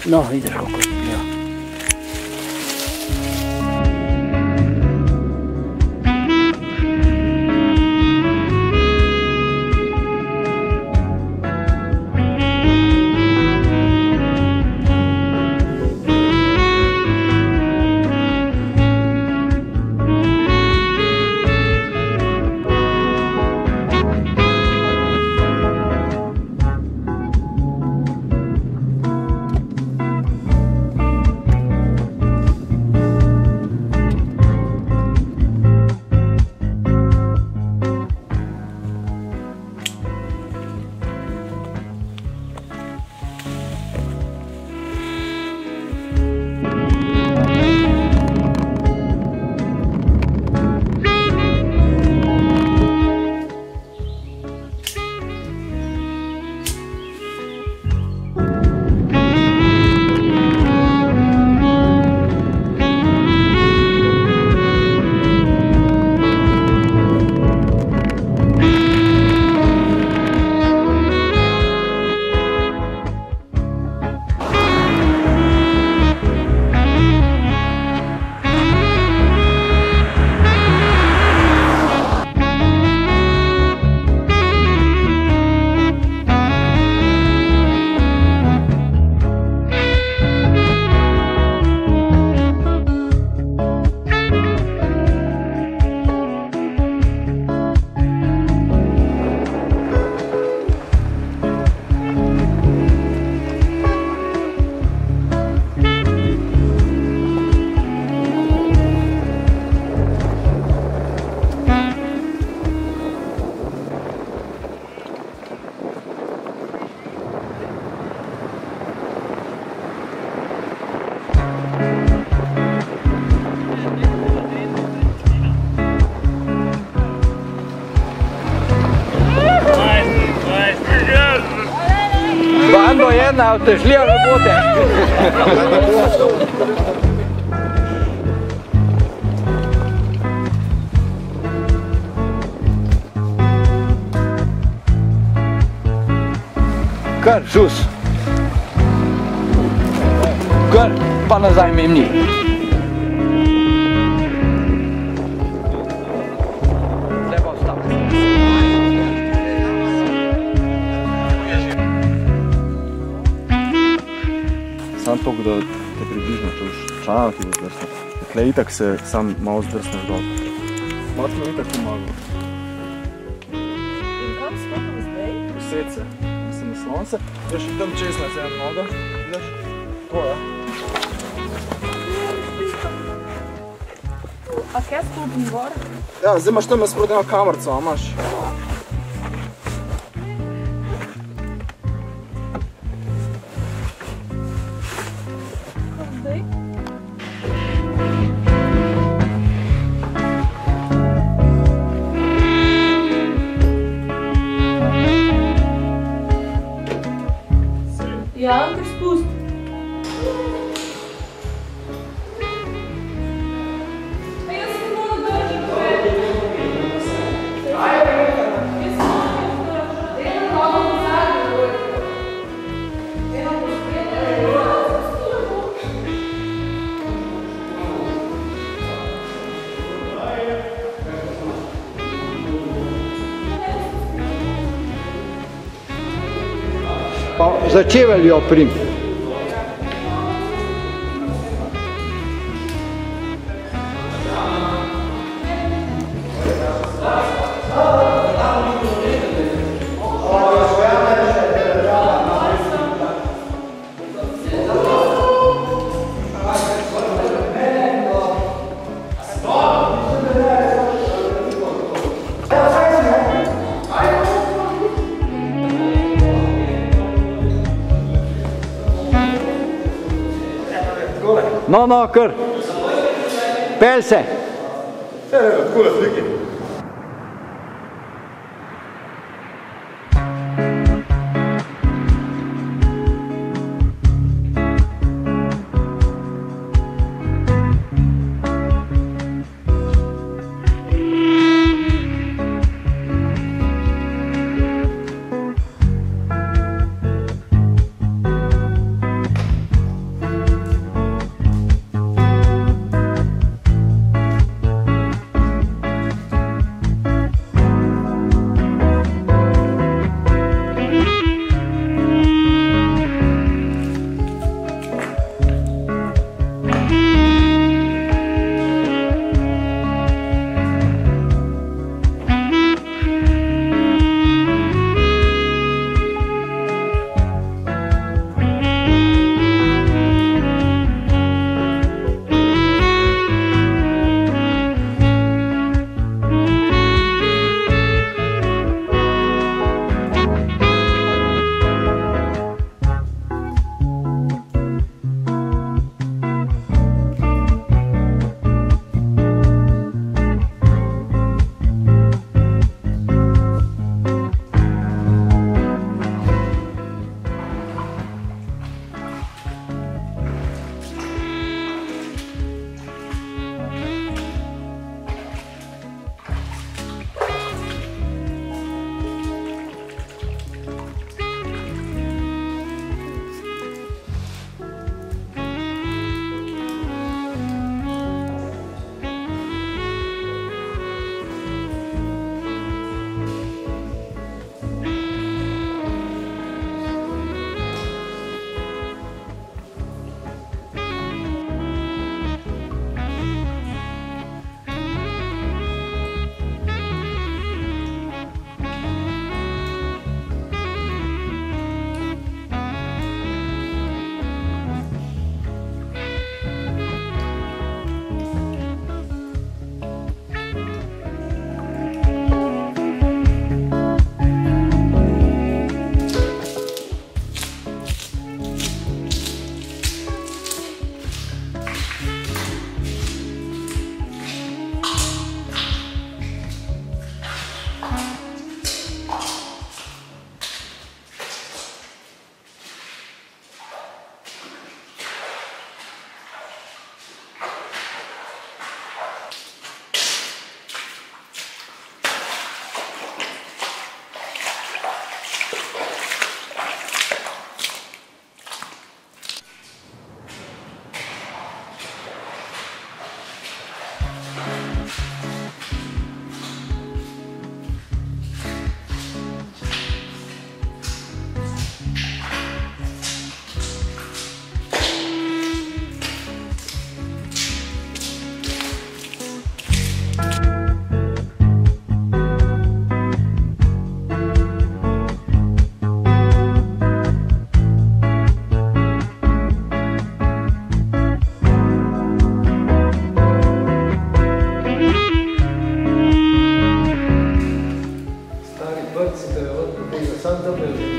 No, vidiš kako izgleda. Bando jedna otežljiva robote. Kar, šus. Kar, pa nazaj meni. Sam toliko, da te približno čuš, čana ti bo zdrsno. Tle itak se sam malo zdrsneš dol. Malo smo itak pomagal. In kam smo zdaj? Vsece. Mislim na slonce. Veš, tam čez nas ena noga. Vidiš? To je. A kje stopim gor? Ja, zdaj imaš tam sproti eno kamerco, a imaš? Zdaj? Ja, kar spust. Pa za čevelj jo prim. No, kar. Pelj se. Takole sliki.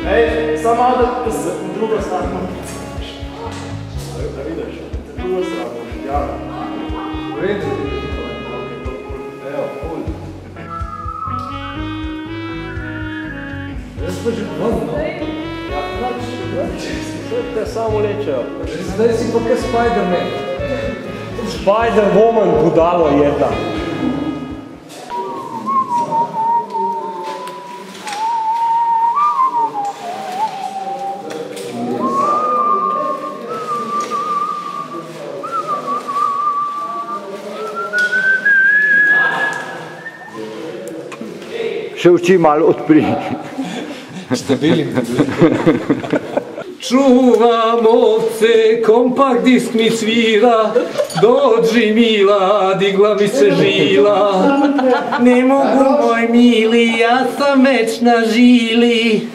Ej, samo malo, da se v drugo stran da vidiš, v drugo stran boš, ja. V redu, evo, ful. Jaz pa že vozno. Ja, te samo lečejo. Zdaj si pa kaj Spider-Man. Spider-Woman budalo jedna. Še oči malo odpri. Stabilim. Čuvam ovce, kompakt disk mi svira, dođi mila, digla mi se žila. Ne mogu moj mili, ja sam već na žili.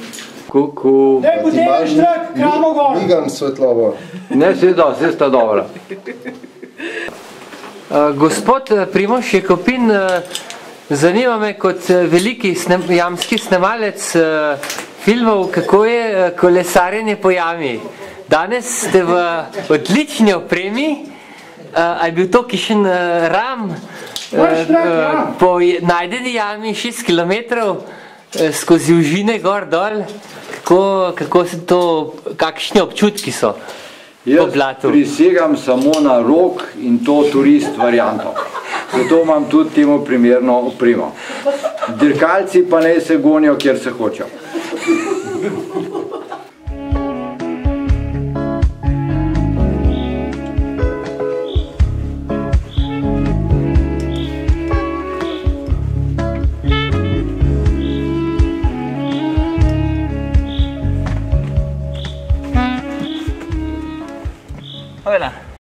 Kuku. Ne, potegneš trak, kramo gor. Migam svetlovo. Ne, vse sta dobra. Gospod Primož Jekopin, zanima me kot veliki jamski snemalec filmov, kako je kolesarjenje po jami. Danes ste v odlični opremi, a je bil to kišen ram po najdeni jami 6 kilometrov skozi užine gor dol. Kako se to, kakšni občutki so po blatu? Jaz prisegam samo na rok in to turist varianto. Zato imam tudi temu primerno opremo. Dirkalci pa ne se gonijo, kjer se hočejo.